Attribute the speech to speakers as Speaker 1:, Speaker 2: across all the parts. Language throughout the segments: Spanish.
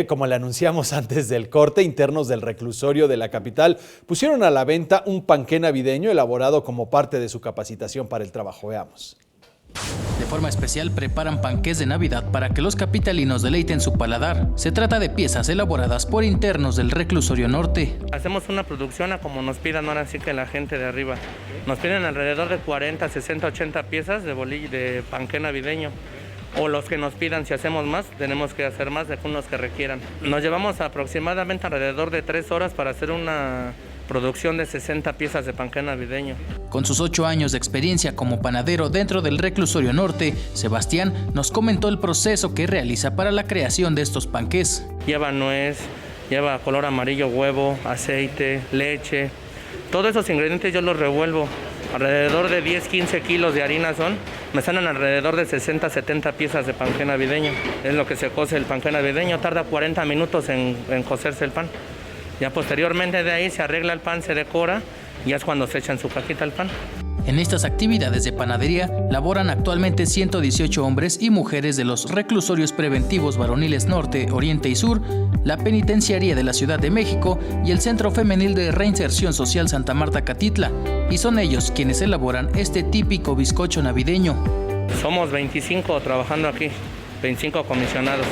Speaker 1: Como le anunciamos antes del corte, internos del reclusorio de la capital pusieron a la venta un panqué navideño elaborado como parte de su capacitación para el trabajo. Veamos.
Speaker 2: De forma especial preparan panqués de Navidad para que los capitalinos deleiten su paladar. Se trata de piezas elaboradas por internos del reclusorio norte.
Speaker 3: Hacemos una producción a como nos pidan ahora sí que la gente de arriba. Nos piden alrededor de 40, 60, 80 piezas de panqué navideño. O los que nos pidan, si hacemos más, tenemos que hacer más según los que requieran. Nos llevamos aproximadamente alrededor de 3 horas para hacer una producción de 60 piezas de panqué navideño.
Speaker 2: Con sus 8 años de experiencia como panadero dentro del reclusorio norte, Sebastián nos comentó el proceso que realiza para la creación de estos panqués.
Speaker 3: Lleva nuez, lleva color amarillo, huevo, aceite, leche. Todos esos ingredientes yo los revuelvo. Alrededor de 10-15 kilos de harina me salen alrededor de 60-70 piezas de panqué navideño. Es lo que se cose el panqué navideño, tarda 40 minutos en cocerse el pan. Ya posteriormente de ahí se arregla el pan, se decora y ya es cuando se echa en su cajita el pan.
Speaker 2: En estas actividades de panadería laboran actualmente 118 hombres y mujeres de los reclusorios preventivos varoniles Norte, Oriente y Sur, la Penitenciaría de la Ciudad de México y el Centro Femenil de Reinserción Social Santa Marta Catitla, y son ellos quienes elaboran este típico bizcocho navideño.
Speaker 3: Somos 25 trabajando aquí, 25 comisionados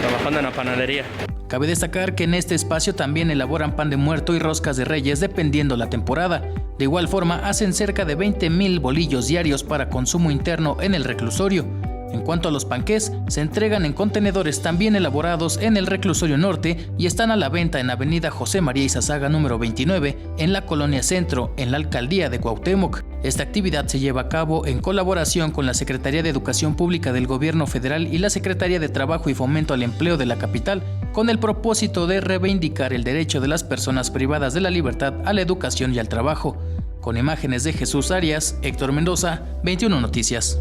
Speaker 3: trabajando en la panadería.
Speaker 2: Cabe destacar que en este espacio también elaboran pan de muerto y roscas de reyes dependiendo la temporada. De igual forma, hacen cerca de 20,000 bolillos diarios para consumo interno en el reclusorio. En cuanto a los panqués, se entregan en contenedores también elaborados en el reclusorio norte y están a la venta en Avenida José María Izazaga número 29, en la Colonia Centro, en la Alcaldía de Cuauhtémoc. Esta actividad se lleva a cabo en colaboración con la Secretaría de Educación Pública del Gobierno Federal y la Secretaría de Trabajo y Fomento al Empleo de la capital, con el propósito de reivindicar el derecho de las personas privadas de la libertad a la educación y al trabajo. Con imágenes de Jesús Arias, Héctor Mendoza, 21 Noticias.